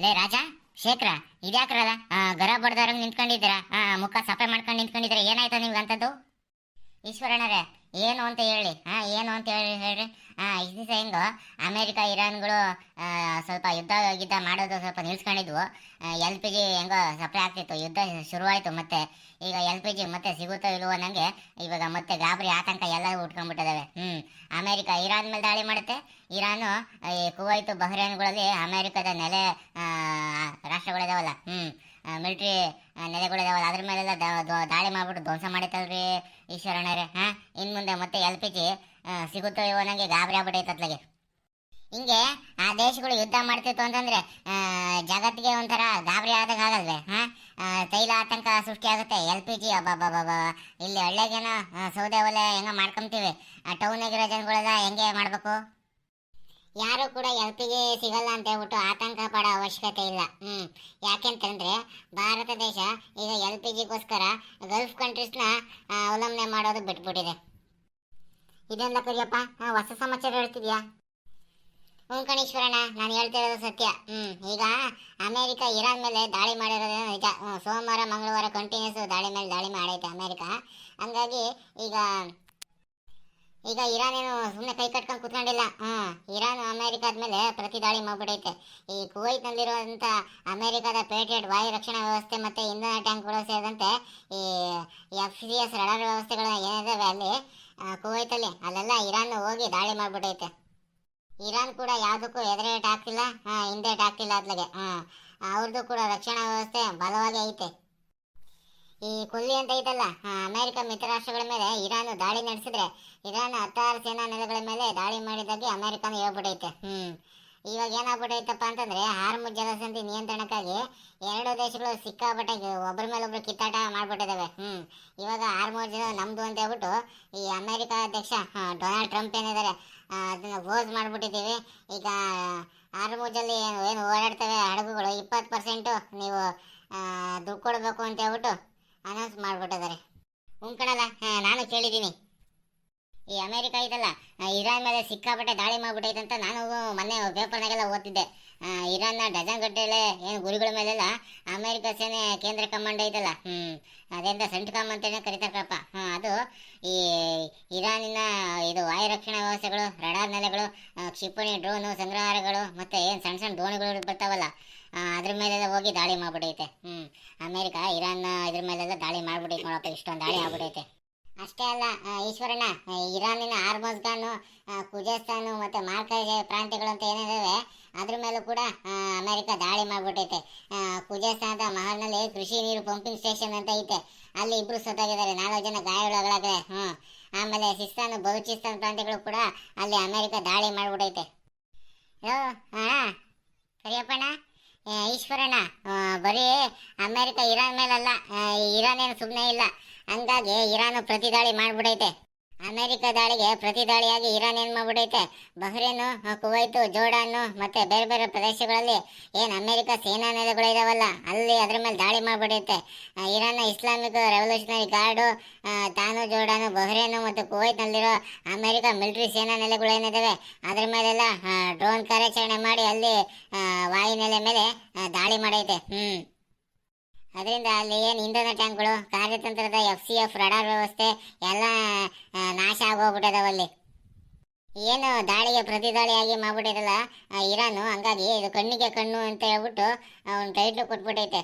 ಲೇ ರಾಜ, ಶೇಖರ, ಇದ್ಯಾಕ್ರಲ್ಲ ಗರ ಬಡ್ದಾರಂಗ್ ನಿಂತ್ಕೊಂಡಿದ್ದೀರಾ? ಮುಖ ಸಫೆ ಮಾಡ್ಕೊಂಡು ನಿಂತ್ಕೊಂಡಿದ್ದೀರಾ? ಏನಾಯ್ತು ನಿಮ್ಗೆ ಅಂತದ್ದು? ಈಶ್ವರಣ್ಣರೇ, ಏನು ಅಂತ ಹೇಳಿ, ಏನು ಅಂತ ಹೇಳಿ ಹೇಳ್ರಿ. ಇಷ್ಟು ದಿವಸ ಹೆಂಗೋ ಅಮೇರಿಕ ಇರಾನ್ಗಳು ಸ್ವಲ್ಪ ಯುದ್ಧ ಮಾಡೋದು ಸ್ವಲ್ಪ ನಿಲ್ಸ್ಕೊಂಡಿದ್ವು. LPG ಹೆಂಗೋ ಸಪ್ಲೈ ಆಗ್ತಿತ್ತು, ಯುದ್ಧ ಶುರುವಾಯಿತು. ಮತ್ತೆ ಈಗ LPG ಮತ್ತೆ ಸಿಗುತ್ತೋ ಇಲ್ವೋ ಅನ್ನಂಗೆ ಇವಾಗ ಮತ್ತೆ ಗಾಬರಿ ಆತಂಕ ಎಲ್ಲ ಉಟ್ಕೊಂಡ್ಬಿಟ್ಟಿದ್ದಾವೆ. ಅಮೇರಿಕ ಇರಾನ್ ಮೇಲೆ ದಾಳಿ ಮಾಡುತ್ತೆ. ಇರಾನು ಈ ಕುವೈತು ಬಹ್ರೇನ್ಗಳಲ್ಲಿ ಅಮೇರಿಕದ ನೆಲೆ ರಾಷ್ಟ್ರಗಳಿದಾವಲ್ಲ, ಮಿಲಿಟ್ರಿ ನೆಲೆಗಳಿದಾವಲ್ಲ, ಅದ್ರ ಮೇಲೆಲ್ಲ ದಾಳಿ ಮಾಡ್ಬಿಟ್ಟು ಧ್ವಂಸ ಮಾಡಿತ್ತಲ್ರಿ ಈಶ್ವರಣ್ಣರೇ. ಇನ್ನು ಮುಂದೆ ಮತ್ತೆ LPG ಸಿಗುತ್ತೋ ಇವ ನಂಗೆ ಗಾಬರಿ ಆಗ್ಬಿಟ್ಟೈತೆ ಅತ್ಲಾಗೆ. ಹಿಂಗೆ ಆ ದೇಶಗಳು ಯುದ್ಧ ಮಾಡ್ತಿತ್ತು ಅಂತಂದ್ರೆ ಜಗತ್ತಿಗೆ ಒಂಥರ ಗಾಬರಿ ಆದಾಗ ಆಗಲ್ವೇ? ತೈಲ ಆತಂಕ ಸೃಷ್ಟಿ ಆಗುತ್ತೆ. LPG ಅಬ್ಬಬ್ಬಬ್ಬ, ಇಲ್ಲಿ ಹಳ್ಳಿಗೇನೋ ಸೌದೆ ಒಲೆ ಹೆಂಗ ಮಾಡ್ಕೊಂತೀವಿ, ಟೌನಾಗಿರೋ ಜನಗಳೆಲ್ಲ ಹೆಂಗೆ ಮಾಡ್ಬೇಕು? ಯಾರು ಕೂಡ LPG ಸಿಗಲ್ಲ ಅಂತ ಹೇಳ್ಬಿಟ್ಟು ಆತಂಕ ಪಡೋ ಅವಶ್ಯಕತೆ ಇಲ್ಲ. ಯಾಕೆಂತಂದ್ರೆ ಭಾರತ ದೇಶ ಈಗ LPGಗೋಸ್ಕರ ಗಲ್ಫ್ ಕಂಟ್ರೀಸ್ನ ಅವಲಂಬನೆ ಮಾಡೋದು ಬಿಟ್ಬಿಟ್ಟಿದೆ. ಇದೆಲ್ಲ ಕರಿಯಪ್ಪ, ಹೊಸ ಸಮಾಚಾರ ಹೇಳ್ತಿದ್ಯಾ? ಕಣೀಶ್ವರಣ್ಣ, ನಾನು ಹೇಳ್ತಿರೋದು ಸತ್ಯ. ಈಗ ಅಮೇರಿಕ ಇರಾನ್ ಮೇಲೆ ದಾಳಿ ಮಾಡಿರೋದು ನಿಜ. ಸೋಮವಾರ ಮಂಗಳವಾರ ಕಂಟಿನ್ಯೂಸ್ ದಾಳಿ ಮೇಲೆ ದಾಳಿ ಮಾಡೈತೆ ಅಮೇರಿಕ. ಹಂಗಾಗಿ ಈಗ ಈಗ ಇರಾನ್ ಏನು ಸುಮ್ಮನೆ ಕೈ ಕಟ್ಕೊಂಡು ಕುತ್ಕೊಂಡಿಲ್ಲ. ಇರಾನ್ ಅಮೆರಿಕದ ಮೇಲೆ ಪ್ರತಿ ದಾಳಿ ಮಾಡ್ಬಿಟ್ಟೈತೆ. ಈ ಕುವೈತ್ನಲ್ಲಿರುವಂಥ ಅಮೆರಿಕದ ಪೇಟೆಡ್ ವಾಯು ರಕ್ಷಣಾ ವ್ಯವಸ್ಥೆ ಮತ್ತು ಇಂಧನ ಟ್ಯಾಂಕ್ಗಳು ಸೇರಿದಂತೆ ಈ FCS ರಡಾರ್ ವ್ಯವಸ್ಥೆಗಳು ಏನಿದಾವೆ ಅಲ್ಲಿ ಕುವೈತಲ್ಲಿ, ಅಲ್ಲೆಲ್ಲ ಇರಾನ್ ಹೋಗಿ ದಾಳಿ ಮಾಡ್ಬಿಟ್ಟೈತೆ. ಇರಾನ್ ಕೂಡ ಯಾವುದಕ್ಕೂ ಎದುರೇಟ್ ಹಾಕ್ತಿಲ್ಲ, ಹಿಂದೇಟ್ ಹಾಕ್ತಿಲ್ಲ ಅತ್ಲಾಗೆ. ಅವ್ರದ್ದು ಕೂಡ ರಕ್ಷಣಾ ವ್ಯವಸ್ಥೆ ಬಲವಾಗಿ ಐತೆ. ಈ ಕೊಲ್ಲಿ ಅಂತ ಐತಲ್ಲ, ಅಮೆರಿಕ ಮಿತ್ರ ರಾಷ್ಟ್ರಗಳ ಮೇಲೆ ಇರಾನ್ ದಾಳಿ ನಡೆಸಿದ್ರೆ ಇರಾನ್ 16 ಸೇನಾ ನೆಲೆಗಳ ಮೇಲೆ ದಾಳಿ ಮಾಡಿದಾಗೆ ಅಮೆರಿಕನ ಹೇಳ್ಬಿಟ್ಟೈತೆ. ಇವಾಗ ಏನಾಗ್ಬಿಟ್ಟೈತಪ್ಪ ಅಂತಂದ್ರೆ ಹಾರ್ಮುಜ್ ಜಲಸಂಧಿ ನಿಯಂತ್ರಣಕ್ಕಾಗಿ ಎರಡು ದೇಶಗಳು ಸಿಕ್ಕಾಪಟ್ಟೆ ಒಬ್ಬರ ಮೇಲೆ ಒಬ್ರು ಕಿತ್ತಾಟ ಮಾಡ್ಬಿಟ್ಟಿದಾವೆ. ಇವಾಗ ಹಾರ್ಮುಜ್ ನಮ್ದು ಅಂತ ಹೇಳ್ಬಿಟ್ಟು ಈ ಅಮೆರಿಕ ಅಧ್ಯಕ್ಷ ಡೊನಾಲ್ಡ್ ಟ್ರಂಪ್ ಏನಿದ್ದಾರೆ ಅದನ್ನ ಕ್ಲೋಸ್ ಮಾಡ್ಬಿಟ್ಟಿದ್ದೀವಿ. ಈಗ ಹಾರ್ಮುಜಲ್ಲಿ ಏನು ಓಡಾಡ್ತವೆ ಹಡಗುಗಳು 20% ನೀವು ದುಡ್ಡು ಕೊಡಬೇಕು ಅಂತ ಹೇಳ್ಬಿಟ್ಟು ಅನೌನ್ಸ್ ಮಾಡ್ಬಿಟ್ಟಿದ್ದಾರೆ. ಕಣಲ್ಲ, ನಾನು ಕೇಳಿದ್ದೀನಿ. ಈ ಅಮೆರಿಕ ಇದಲ್ಲ ಇರಾನ್ ಮೇಲೆ ಸಿಕ್ಕಾಪಟ್ಟೆ ದಾಳಿ ಮಾಡ್ಬಿಟ್ಟೈತೆ ಅಂತ ನಾನು ಮೊನ್ನೆ ಪೇಪರ್ನಾಗೆಲ್ಲ ಓದ್ತಿದ್ದೆ. ಇರಾನ್ನ ಡಜನ್ ಗಟ್ಟಲೆ ಏನು ಗುರಿಗಳ ಮೇಲೆಲ್ಲ ಅಮೆರಿಕ ಸೇನೆ ಕೇಂದ್ರ ಕಮಾಂಡ್ ಐತಲ್ಲ, ಅದೆಂತ ಸೆಂಟ್ಕಾಮ್ ಅಂತಲೇ ಕರಿತಾರಪ್ಪ. ಅದು ಈ ಇರಾನಿನ ಇದು ವಾಯು ರಕ್ಷಣಾ ವ್ಯವಸ್ಥೆಗಳು, ರಡಾರ್ ನೆಲೆಗಳು, ಕ್ಷಿಪಣಿ, ಡ್ರೋನು, ಸಂಗ್ರಹಾರಗಳು ಮತ್ತೆ ಏನು ಸಣ್ಣ ಸಣ್ಣ ದೋಣಿಗಳು ಬರ್ತಾವಲ್ಲ, ಅದ್ರ ಮೇಲೆಲ್ಲ ಹೋಗಿ ದಾಳಿ ಮಾಡ್ಬಿಟ್ಟೈತೆ. ಅಮೆರಿಕ ಇರಾನ್ ಇದ್ರ ಮೇಲೆಲ್ಲ ದಾಳಿ ಮಾಡ್ಬಿಟ್ಟೈತೆ ನೋಡಪ್ಪ. ಇಷ್ಟೊಂದು ದಾಳಿ ಆಗ್ಬಿಟ್ಟೈತೆ. ಅಷ್ಟೇ ಅಲ್ಲ ಈಶ್ವರಣ್ಣ, ಇರಾನಿನ ಹಾರ್ಮೋಜ್ಗಾನು, ಖುಜಸ್ತಾನು ಮತ್ತು ಮಾರ್ಕಜ್ ಪ್ರಾಂತ್ಯಗಳು ಅಂತ ಏನಿದಾವೆ ಅದ್ರ ಮೇಲೂ ಕೂಡ ಅಮೆರಿಕ ದಾಳಿ ಮಾಡ್ಬಿಟ್ಟೈತೆ. ಖುಜಸ್ತಾನದ ಮಹಲ್ನಲ್ಲಿ ಕೃಷಿ ನೀರು ಪಂಪಿಂಗ್ ಸ್ಟೇಷನ್ ಅಂತ ಐತೆ, ಅಲ್ಲಿ 2 ಸತ್ತಾಗಿದ್ದಾರೆ, 4 ಜನ ಗಾಯಗಳಾಗವೆ. ಆಮೇಲೆ ಸಿಸ್ತಾನ್ ಬಲೂಚಿಸ್ತಾನ್ ಪ್ರಾಂತ್ಯಗಳು ಕೂಡ ಅಲ್ಲಿ ಅಮೆರಿಕ ದಾಳಿ ಮಾಡ್ಬಿಟ್ಟೈತೆ. ಸರಿಯಪ್ಪಣ್ಣ, ಈಶ್ವರಣ್ಣ, ಬರೀ ಅಮೆರಿಕ ಇರಾನ್ ಮೇಲಲ್ಲ, ಇರಾನ್ ಏನು ಸುಮ್ಮನೆ ಇಲ್ಲ. ಹಂಗಾಗಿ ಇರಾನ್ ಪ್ರತಿ ದಾಳಿ ಮಾಡ್ಬಿಡೈತೆ. ಅಮೆರಿಕ ದಾಳಿಗೆ ಪ್ರತಿ ದಾಳಿಯಾಗಿ ಇರಾನ್ ಏನು ಮಾಡ್ಬಿಡೈತೆ, ಬಹ್ರೇನು, ಕುವೈತು, ಜೋರ್ಡಾನು ಮತ್ತೆ ಬೇರೆ ಬೇರೆ ಪ್ರದೇಶಗಳಲ್ಲಿ ಏನು ಅಮೆರಿಕ ಸೇನಾ ನೆಲೆಗಳಿದಾವಲ್ಲ ಅಲ್ಲಿ ಅದ್ರ ಮೇಲೆ ದಾಳಿ ಮಾಡ್ಬಿಡೈತೆ. ಇರಾನ್ನ ಇಸ್ಲಾಮಿಕ್ ರೆವಲ್ಯೂಷನರಿ ಗಾರ್ಡು ತಾನು, ಜೋರ್ಡಾನು, ಬಹ್ರೇನು ಮತ್ತು ಕುವೈತ್ನಲ್ಲಿರೋ ಅಮೆರಿಕ ಮಿಲಿಟರಿ ಸೇನಾ ನೆಲೆಗಳು ಏನಿದಾವೆ ಅದ್ರ ಮೇಲೆಲ್ಲ ಡ್ರೋನ್ ಕಾರ್ಯಾಚರಣೆ ಮಾಡಿ ಅಲ್ಲಿ ವಾಯುನೆಲೆ ಮೇಲೆ ದಾಳಿ ಮಾಡೈತೆ. ಅದರಿಂದ ಅಲ್ಲಿ ಏನು ಇಂಧನ ಟ್ಯಾಂಕ್ಗಳು, ಕಾರ್ಯತಂತ್ರದ FCF ರಡಾರ್ ವ್ಯವಸ್ಥೆ ಎಲ್ಲ ನಾಶ ಆಗೋಗ್ಬಿಟ್ಟದವಲ್ಲಿ. ಏನು ದಾಳಿಗೆ ಪ್ರತಿ ದಾಳಿಯಾಗಿ ಮಾಡ್ಬಿಟ್ಟಿರಲ್ಲ ಇರಾನು, ಹಂಗಾಗಿ ಇದು ಕಣ್ಣಿಗೆ ಕಣ್ಣು ಅಂತ ಹೇಳ್ಬಿಟ್ಟು ಅವ್ನು ಟೈಟ್ಲು ಕೊಟ್ಬಿಟ್ಟೈತೆ.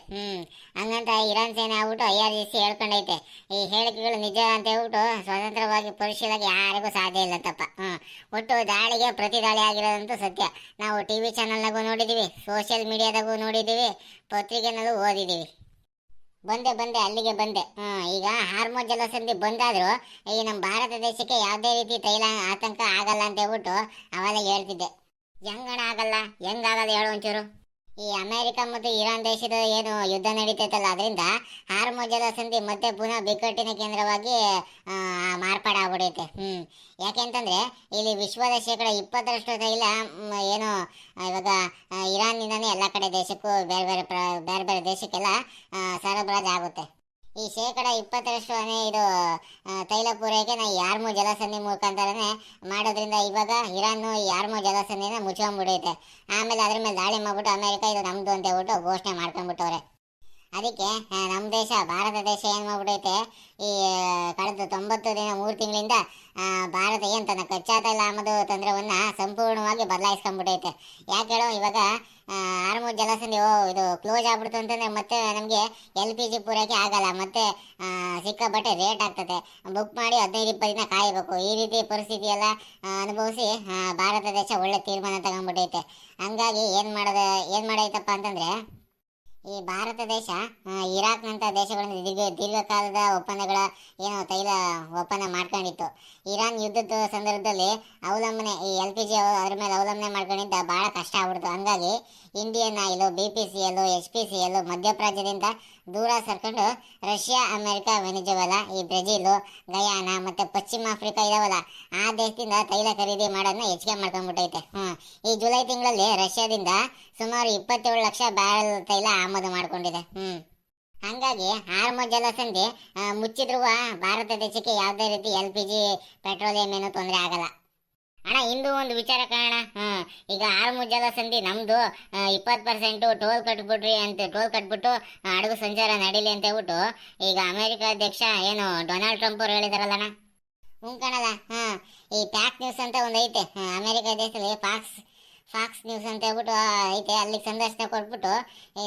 ಹಂಗಂತ ಇರಾನ್ ಸೇನೆ ಆಗ್ಬಿಟ್ಟು IRGC ಹೇಳ್ಕೊಂಡೈತೆ. ಈ ಹೇಳಿಕೆಗಳು ನಿಜ ಅಂತ ಹೇಳ್ಬಿಟ್ಟು ಸ್ವತಂತ್ರವಾಗಿ ಪರಿಶೀಲನೆ ಯಾರಿಗೂ ಸಾಧ್ಯ ಇಲ್ಲ ತಪ್ಪ. ಒಟ್ಟು ದಾಳಿಗೆ ಪ್ರತಿ ದಾಳಿ ಆಗಿರೋದಂತೂ ಸತ್ಯ. ನಾವು TV ಚಾನಲ್ನಾಗೂ ನೋಡಿದ್ದೀವಿ, ಸೋಷಿಯಲ್ ಮೀಡಿಯಾದಾಗೂ ನೋಡಿದ್ದೀವಿ, ಪತ್ರಿಕೆನಲ್ಲೂ ಓದಿದ್ದೀವಿ. ಬಂದೆ ಅಲ್ಲಿಗೆ ಬಂದೆ. ಈಗ ಹಾರ್ಮೋನ್ ಜಲಸಂಧಿ ಬಂದಾದರೂ ಈ ನಮ್ಮ ಭಾರತ ದೇಶಕ್ಕೆ ಯಾವುದೇ ರೀತಿ ತೈಲ ಆತಂಕ ಆಗಲ್ಲ ಅಂತ ಹೇಳ್ಬಿಟ್ಟು ಅವಾಗ ಹೇಳ್ತಿದ್ದೆ. ಹೆಂಗಣ ಆಗಲ್ಲ, ಹೆಂಗಾಗಲ್ಲ ಹೇಳು ಒಂಚೂರು. ಈ ಅಮೆರಿಕ ಮತ್ತು ಇರಾನ್ ದೇಶದ ಏನು ಯುದ್ಧ ನಡೀತೈತಲ್ಲ ಅದರಿಂದ ಹಾರ್ಮೋನ್ ಜಲಸಂಧಿ ಮತ್ತೆ ಪುನಃ ಬಿಕ್ಕಟ್ಟಿನ ಕೇಂದ್ರವಾಗಿ ಮಾರ್ಪಾಡಾಗ್ಬಿಡೈತೆ. ಯಾಕೆಂತಂದ್ರೆ ಇಲ್ಲಿ ವಿಶ್ವದ 20% ತೈಲ ಏನು ಇವಾಗ ಇರಾನ್ನಿಂದನೇ ಎಲ್ಲ ಕಡೆ ದೇಶಕ್ಕೂ ಬೇರೆ ಬೇರೆ ದೇಶಕ್ಕೆಲ್ಲ ಸರಬರಾಜು ಆಗುತ್ತೆ. ಈ ಶೇಕಡ 20ರಷ್ಟು ಇದು ತೈಲ ಪೂರೈಕೆ ಈ ಯಾರ್ಮು ಜಲಸಂಧಿ ಮುಖಾಂತರನೇ ಮಾಡೋದ್ರಿಂದ ಇವಾಗ ಇರಾನ್ ಈ ಯಾರ್ಮು ಜಲಸಂಧಿನ ಮುಚ್ಕೊಂಡ್ಬಿಡೈತೆ. ಆಮೇಲೆ ಅದ್ರ ಮೇಲೆ ದಾಳಿ ಮಾಡ್ಬಿಟ್ಟು ಅಮೆರಿಕ ಇದು ನಮ್ದು ಅಂತ ಹೇಳ್ಬಿಟ್ಟು ಘೋಷಣೆ ಮಾಡ್ಕೊಂಡ್ಬಿಟ್ಟವ್ರೆ. ಅದಕ್ಕೆ ನಮ್ಮ ದೇಶ ಭಾರತ ದೇಶ ಏನು ಮಾಡ್ಬಿಟ್ಟೈತೆ, ಈ ಕಳೆದ 90 ದಿನ 3 ತಿಂಗಳಿಂದ ಭಾರತ ಏನು ತನ್ನ ಕಚ್ಚಾ ತೈಲ ಆಮದು ತಂತ್ರವನ್ನು ಸಂಪೂರ್ಣವಾಗಿ ಬದಲಾಯಿಸ್ಕೊಂಡ್ಬಿಟ್ಟೈತೆ. ಯಾಕೆ ಹೇಳೋ, ಇವಾಗ ಹಾರ್ಮುಜ್ ಜಲಸಂಧಿ ಇದು ಕ್ಲೋಸ್ ಆಗ್ಬಿಡ್ತು ಅಂತಂದರೆ ಮತ್ತೆ ನಮಗೆ LPG ಪೂರೈಕೆ ಆಗಲ್ಲ, ಮತ್ತೆ ಸಿಕ್ಕಾಪಟ್ಟೆ ರೇಟ್ ಆಗ್ತದೆ. ಬುಕ್ ಮಾಡಿ 15-20 ದಿನ ಕಾಯಬೇಕು. ಈ ರೀತಿ ಪರಿಸ್ಥಿತಿ ಎಲ್ಲ ಅನುಭವಿಸಿ ಭಾರತ ದೇಶ ಒಳ್ಳೆ ತೀರ್ಮಾನ ತಗೊಂಡ್ಬಿಟ್ಟೈತೆ. ಹಂಗಾಗಿ ಏನು ಮಾಡೈತಪ್ಪ ಅಂತಂದರೆ, ಈ ಭಾರತ ದೇಶ ಇರಾಕ್ನಂಥ ದೇಶಗಳಿಂದ ದೀರ್ಘಕಾಲದ ಒಪ್ಪಂದಗಳ ತೈಲ ಒಪ್ಪಂದ ಮಾಡ್ಕೊಂಡಿತ್ತು. ಇರಾನ್ ಯುದ್ಧದ ಸಂದರ್ಭದಲ್ಲಿ ಅವಲಂಬನೆ ಈ LPG ಅದ್ರ ಮೇಲೆ ಅವಲಂಬನೆ ಮಾಡ್ಕೊಂಡಿದ್ದ ಭಾಳ ಕಷ್ಟ ಆಗ್ಬಿಡ್ತು. ಹಂಗಾಗಿ ಇಂಡಿಯನ್ ಆಯಿಲು, BPCL, HPCL ಮಧ್ಯಪ್ರಾಚ್ಯದಿಂದ ದೂರ ಸರ್ಕೊಂಡು ರಷ್ಯಾ, ಅಮೆರಿಕ, ವೆನಿಜುವೆಲಾ, ಈ ಬ್ರೆಜಿಲು, ಗಯಾನ ಮತ್ತು ಪಶ್ಚಿಮ ಆಫ್ರಿಕಾ ಇದಾವಲ್ಲ, ಆ ದೇಶದಿಂದ ತೈಲ ಖರೀದಿ ಮಾಡೋದನ್ನ ಹೆಚ್ಚಿಗೆ ಮಾಡ್ಕೊಂಡ್ಬಿಟ್ಟೈತೆ. ಈ ಜುಲೈ ತಿಂಗಳಲ್ಲಿ ರಷ್ಯಾದಿಂದ ಸುಮಾರು 27 ಲಕ್ಷ ಬ್ಯಾರಲ್ ತೈಲ ಆಮದು ಮಾಡ್ಕೊಂಡಿದೆ. ಹಂಗಾಗಿ ಹಾರ್ಮುಜ್ ಜಲಸಂಧಿ ಮುಚ್ಚಿದ್ರೂ ಭಾರತ ದೇಶಕ್ಕೆ ಯಾವುದೇ ರೀತಿ LPG ಪೆಟ್ರೋಲಿಯಂ ಏನೂ ತೊಂದರೆ ಆಗಲ್ಲ. ಅಣ್ಣ, ಇಂದು ಒಂದು ವಿಚಾರ ಕಾರಣ, ಈಗ ಹಾರ್ಮುಜ್ ಜಲಸಂಧಿ ನಮ್ದು 20% ಟೋಲ್ ಕಟ್ಬಿಟ್ಟು ಹಡಗು ಸಂಚಾರ ನಡೀಲಿ ಅಂತ ಹೇಳ್ಬಿಟ್ಟು ಈಗ ಅಮೆರಿಕ ಅಧ್ಯಕ್ಷ ಏನು ಡೊನಾಲ್ಡ್ ಟ್ರಂಪ್ ಅವ್ರು ಹೇಳಿದಾರಲ್ಲಣ್ಣ. ಕಾಣಲ್ಲ. ಈ ಪ್ಯಾಕ್ ನ್ಯೂಸ್ ಅಂತ ಒಂದು ಐತೆ ಅಮೆರಿಕ ದೇಶದಲ್ಲಿ, ಫಾಕ್ಸ್ ನ್ಯೂಸ್ ಅಂತ ಹೇಳ್ಬಿಟ್ಟು ಐತೆ. ಅಲ್ಲಿಗೆ ಸಂದರ್ಶನ ಕೊಟ್ಬಿಟ್ಟು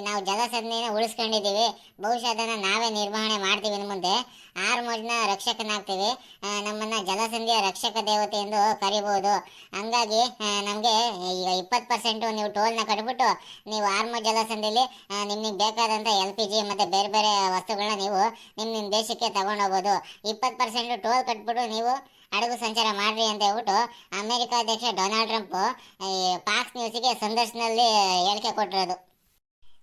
ನಾವು ಜಲಸಂಧಿನ ಉಳಿಸ್ಕೊಂಡಿದ್ದೀವಿ, ಬಹುಶಃ ಅದನ್ನು ನಾವೇ ನಿರ್ವಹಣೆ ಮಾಡ್ತೀವಿ, ಇನ್ನು ಮುಂದೆ ಹಾರ್ಮುಜ್ನ ರಕ್ಷಕನಾಗ್ತೀವಿ, ನಮ್ಮನ್ನು ಜಲಸಂಧಿಯ ರಕ್ಷಕ ದೇವತೆ ಎಂದು ಕರಿಬಹುದು. ಹಂಗಾಗಿ ನಮಗೆ ಈಗ 20% ನೀವು ಟೋಲ್ನ ಕಟ್ಬಿಟ್ಟು ನೀವು ಹಾರ್ಮುಜ್ ಜಲಸಂಧಿಲಿ ನಿಮಗೆ ಬೇಕಾದಂಥ LPG ಮತ್ತು ಬೇರೆ ಬೇರೆ ವಸ್ತುಗಳನ್ನ ನೀವು ನಿಮ್ಮ ದೇಶಕ್ಕೆ ತಗೊಂಡೋಗ್ಬೋದು. 20% ಟೋಲ್ ಕಟ್ಬಿಟ್ಟು ನೀವು ಹಡಗು ಸಂಚಾರ ಮಾಡ್ರಿ ಅಂತ ಹೇಳ್ಬಿಟ್ಟು ಅಮೆರಿಕ ಅಧ್ಯಕ್ಷ ಡೊನಾಲ್ಡ್ ಟ್ರಂಪ್ ಫಾಕ್ಸ್ ನ್ಯೂಸಿಗೆ ಸಂದರ್ಶನದಲ್ಲಿ ಹೇಳಿಕೆ ಕೊಟ್ಟಿರೋದು.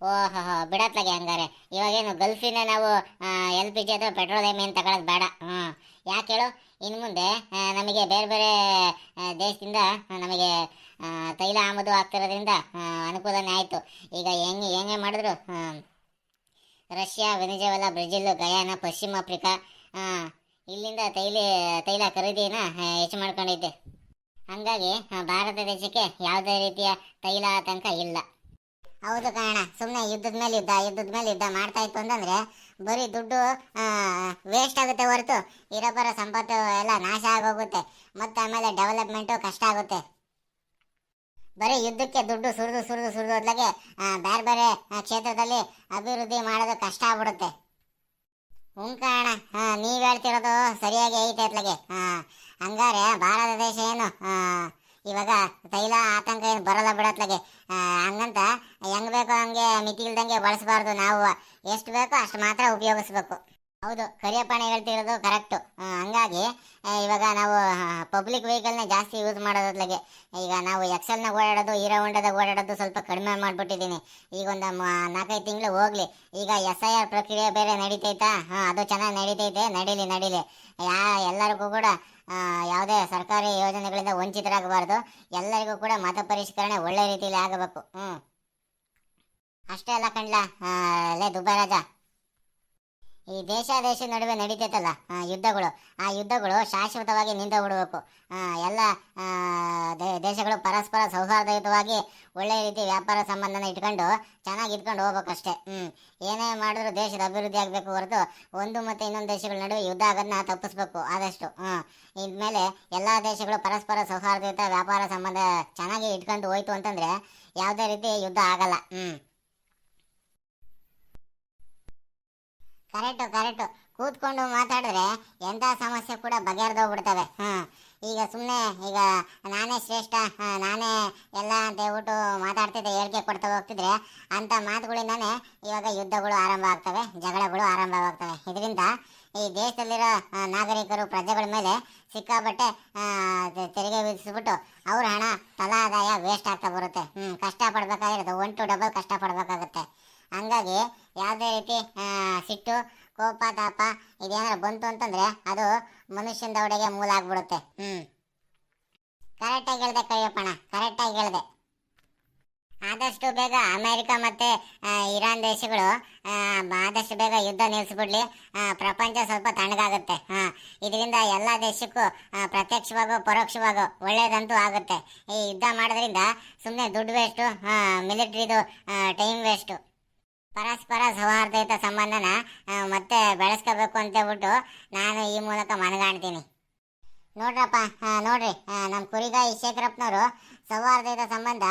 ಓಹೋ, ಬಿಡತ್ಲಾಗೆ ಹಂಗಾರೆ ಇವಾಗೇನು ಗಲ್ಫಿನ ನಾವು LPG ಅಥವಾ ಪೆಟ್ರೋಲಿಯಂ ಏನು ತಗೊಳ್ಳೋದು ಬೇಡ. ಯಾಕೆ ಹೇಳು, ಇನ್ನು ಮುಂದೆ ನಮಗೆ ಬೇರೆ ಬೇರೆ ದೇಶದಿಂದ ನಮಗೆ ತೈಲ ಆಮದು ಆಗ್ತಿರೋದ್ರಿಂದ ಅನುಕೂಲನೇ ಆಯಿತು. ಈಗ ಹೆಂಗೆ ಮಾಡಿದ್ರು ರಷ್ಯಾ, ವೆನಿಜುವೆಲಾ, ಬ್ರೆಜಿಲ್, ಗಯಾನ, ಪಶ್ಚಿಮ ಆಫ್ರಿಕಾ ಇಲ್ಲಿಂದ ತೈಲ ಖರೀದಿನ ಹೆಚ್ಚು ಮಾಡ್ಕೊಂಡೈತೆ. ಹಂಗಾಗಿ ಭಾರತ ದೇಶಕ್ಕೆ ಯಾವುದೇ ರೀತಿಯ ತೈಲ ಆತಂಕ ಇಲ್ಲ. ಹೌದು ಕಾರಣ, ಸುಮ್ಮನೆ ಯುದ್ಧದ ಮೇಲೆ ಯುದ್ಧ ಮಾಡ್ತಾ ಇತ್ತು ಅಂತಂದರೆ ಬರೀ ದುಡ್ಡು ವೇಸ್ಟ್ ಆಗುತ್ತೆ ಹೊರತು ಇರೋಬರ ಸಂಪತ್ತು ಎಲ್ಲ ನಾಶ ಆಗೋಗುತ್ತೆ, ಮತ್ತು ಆಮೇಲೆ ಡೆವಲಪ್ಮೆಂಟು ಕಷ್ಟ ಆಗುತ್ತೆ. ಬರೀ ಯುದ್ಧಕ್ಕೆ ದುಡ್ಡು ಸುರಿದು ಹೋದ್ಲಾಗೆ ಬೇರೆ ಬೇರೆ ಕ್ಷೇತ್ರದಲ್ಲಿ ಅಭಿವೃದ್ಧಿ ಮಾಡೋದು ಕಷ್ಟ ಆಗ್ಬಿಡುತ್ತೆ. ಕಾರಣ, ನೀವು ಹೇಳ್ತಿರೋದು ಸರಿಯಾಗಿ ಐತೆ ಅತ್ಲಾಗೆ. ಹಂಗಾರೆ ಭಾರತ ದೇಶ ಏನು ಇವಾಗ ತೈಲ ಆತಂಕ ಏನು ಬರಲ್ಲ ಬಿಡತ್ಲಾಗೆ. ಹಂಗಂತ ಹೆಂಗೆ ಬೇಕೋ ಹಂಗೆ ಮಿತಿ ಇಲ್ದಂಗೆ ಬಳಸಬಾರ್ದು. ನಾವು ಎಷ್ಟು ಬೇಕೋ ಅಷ್ಟು ಮಾತ್ರ ಉಪಯೋಗಿಸ್ಬೇಕು. ಹೌದು, ಕರಿಯಪ್ಪಣೆ ಹೇಳ್ತಿರೋದು ಕರೆಕ್ಟು. ಹಂಗಾಗಿ ಇವಾಗ ನಾವು ಪಬ್ಲಿಕ್ ವೆಹಿಕಲ್ನ ಜಾಸ್ತಿ ಯೂಸ್ ಮಾಡೋದ್ಲಾಗೆ ಈಗ ನಾವು ಎಕ್ಸೆಲ್ನಾಗ ಓಡಾಡೋದು, ಹೀರೋ ಹೊಂಡದಾಗ ಓಡಾಡೋದು ಸ್ವಲ್ಪ ಕಡಿಮೆ ಮಾಡಿಬಿಟ್ಟಿದ್ದೀನಿ. ಈಗ ಒಂದು 4-5 ತಿಂಗಳು ಹೋಗಲಿ. ಈಗ SIR ಪ್ರಕ್ರಿಯೆ ಬೇರೆ ನಡೀತೈತಾ, ಅದು ಚೆನ್ನಾಗಿ ನಡೀತೈತೆ, ನಡೀಲಿ. ಎಲ್ಲರಿಗೂ ಕೂಡ ಯಾವುದೇ ಸರ್ಕಾರಿ ಯೋಜನೆಗಳಿಂದ ವಂಚಿತರಾಗಬಾರ್ದು. ಎಲ್ಲರಿಗೂ ಕೂಡ ಮತ ಪರಿಷ್ಕರಣೆ ಒಳ್ಳೆ ರೀತಿಯಲ್ಲಿ ಆಗಬೇಕು. ಅಷ್ಟೇ ಅಲ್ಲ ಕಣ್ಲ ಲೇ ದುಬೈ ರಾಜ, ಈ ದೇಶ ನಡುವೆ ನಡೀತೈತಲ್ಲ ಯುದ್ಧಗಳು, ಆ ಯುದ್ಧಗಳು ಶಾಶ್ವತವಾಗಿ ನಿಂತು ಬಿಡಬೇಕು. ಎಲ್ಲ ದೇಶಗಳು ಪರಸ್ಪರ ಸೌಹಾರ್ದಯುತವಾಗಿ ಒಳ್ಳೆ ರೀತಿ ವ್ಯಾಪಾರ ಸಂಬಂಧನ ಚೆನ್ನಾಗಿ ಇಟ್ಕೊಂಡು ಹೋಗ್ಬೇಕಷ್ಟೇ. ಏನೇ ಮಾಡಿದ್ರು ದೇಶದ ಅಭಿವೃದ್ಧಿ ಆಗಬೇಕು ಹೊರತು ಒಂದು ಮತ್ತು ಇನ್ನೊಂದು ದೇಶಗಳ ನಡುವೆ ಯುದ್ಧ ಆಗೋದನ್ನ ತಪ್ಪಿಸ್ಬೇಕು ಆದಷ್ಟು. ಇದ್ಮೇಲೆ ಎಲ್ಲ ದೇಶಗಳು ಪರಸ್ಪರ ಸೌಹಾರ್ದಯುತ ವ್ಯಾಪಾರ ಸಂಬಂಧ ಚೆನ್ನಾಗಿ ಇಟ್ಕೊಂಡು ಹೋಯ್ತು ಅಂತಂದರೆ ಯಾವುದೇ ರೀತಿ ಯುದ್ಧ ಆಗಲ್ಲ. ಕರೆಕ್ಟು ಕೂತ್ಕೊಂಡು ಮಾತಾಡಿದ್ರೆ ಎಂಥ ಸಮಸ್ಯೆ ಕೂಡ ಬಗೆಹರಿದೋಗ್ಬಿಡ್ತವೆ. ಈಗ ಸುಮ್ಮನೆ ಈಗ ನಾನೇ ಶ್ರೇಷ್ಠ, ನಾನೇ ಎಲ್ಲ ಅಂತ ಹೇಳ್ಬಿಟ್ಟು ಮಾತಾಡ್ತಿದ್ದೆ, ಹೇಳಿಕೆ ಕೊಡ್ತಾ ಹೋಗ್ತಿದ್ರೆ ಅಂಥ ಮಾತುಗಳಿಂದಾನೇ ಇವಾಗ ಯುದ್ಧಗಳು ಆರಂಭ ಆಗ್ತವೆ, ಜಗಳಗಳು ಆರಂಭವಾಗ್ತವೆ. ಇದರಿಂದ ಈ ದೇಶದಲ್ಲಿರೋ ನಾಗರಿಕರು, ಪ್ರಜೆಗಳ ಮೇಲೆ ಸಿಕ್ಕಾಪಟ್ಟೆ ತೆರಿಗೆ ವಿಧಿಸ್ಬಿಟ್ಟು ಅವ್ರ ಹಣ ತಲಾದಾಯ ವೇಸ್ಟ್ ಆಗ್ತಾ ಬರುತ್ತೆ. ಕಷ್ಟಪಡ್ಬೇಕಾಗಿರೋದು 1 to double ಕಷ್ಟಪಡಬೇಕಾಗುತ್ತೆ. ಹಂಗಾಗಿ ಯಾವುದೇ ರೀತಿ ಸಿಟ್ಟು, ಕೋಪ, ತಾಪ ಇದೇನಾದ್ರು ಬಂತು ಅಂತಂದರೆ ಅದು ಮನುಷ್ಯನ ದೌಡೆಗೆ ಮೂಲ ಆಗ್ಬಿಡುತ್ತೆ. ಕರೆಕ್ಟಾಗಿ ಹೇಳಿದೆ ಕರಿಯಪ್ಪಣ, ಕರೆಕ್ಟಾಗಿ ಹೇಳಿದೆ. ಆದಷ್ಟು ಬೇಗ ಅಮೆರಿಕ ಮತ್ತೆ ಇರಾನ್ ದೇಶಗಳು ಆದಷ್ಟು ಬೇಗ ಯುದ್ಧ ನಿಲ್ಲಿಸ್ಬಿಡ್ಲಿ. ಪ್ರಪಂಚ ಸ್ವಲ್ಪ ತಣ್ಣಗಾಗುತ್ತೆ. ಇದರಿಂದ ಎಲ್ಲ ದೇಶಕ್ಕೂ ಪ್ರತ್ಯಕ್ಷವಾಗೋ ಪರೋಕ್ಷವಾಗೋ ಒಳ್ಳೇದಂತೂ ಆಗುತ್ತೆ. ಈ ಯುದ್ಧ ಮಾಡೋದ್ರಿಂದ ಸುಮ್ಮನೆ ದುಡ್ಡು ವೇಸ್ಟು, ಮಿಲಿಟ್ರಿದು ಟೈಮ್ ವೇಸ್ಟು. ಪರಸ್ಪರ ಸೌಹಾರ್ದಯುತ ಸಂಬಂಧನ ಮತ್ತೆ ಬೆಳೆಸ್ಕೋಬೇಕು ಅಂತ ಹೇಳ್ಬಿಟ್ಟು ನಾನು ಈ ಮೂಲಕ ಮನಗಾಣ್ತೀನಿ. ನೋಡ್ರಪ್ಪ, ನೋಡ್ರಿ, ನಮ್ಮ ಕುರಿಗಾಯಿ ಶೇಖರಪ್ಪನವರು ಸೌಹಾರ್ದಯುತ ಸಂಬಂಧ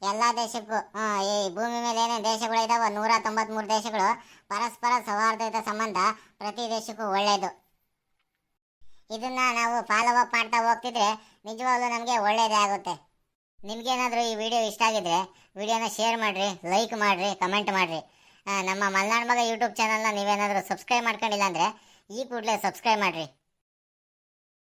ಎಲ್ಲ ದೇಶಕ್ಕೂ, ಈ ಭೂಮಿ ಮೇಲೆ ಏನೇನು ದೇಶಗಳು ಇದಾವೆ 193 ದೇಶಗಳು ಪರಸ್ಪರ ಸೌಹಾರ್ದಯುತ ಸಂಬಂಧ ಪ್ರತಿ ದೇಶಕ್ಕೂ ಒಳ್ಳೆಯದು. ಇದನ್ನ ನಾವು ಫಾಲೋ ಅಪ್ ಮಾಡ್ತಾ ಹೋಗ್ತಿದ್ರೆ ನಿಜವಾಗ್ಲೂ ನಮಗೆ ಒಳ್ಳೆಯದೇ ಆಗುತ್ತೆ. ನಿಮ್ಗೇನಾದರೂ ಈ ವಿಡಿಯೋ ಇಷ್ಟ ಆಗಿದ್ರೆ ವಿಡಿಯೋನ ಶೇರ್ ಮಾಡಿರಿ, ಲೈಕ್ ಮಾಡಿರಿ, ಕಮೆಂಟ್ ಮಾಡಿರಿ. ನಮ್ಮ ಮಲ್ನಾಡ್ ಮಗ ಯೂಟ್ಯೂಬ್ ಚಾನಲ್ನ ನೀವೇನಾದರೂ ಸಬ್ಸ್ಕ್ರೈಬ್ ಮಾಡ್ಕೊಂಡಿಲ್ಲ ಅಂದರೆ ಈ ಕೂಡಲೇ ಸಬ್ಸ್ಕ್ರೈಬ್ ಮಾಡಿರಿ.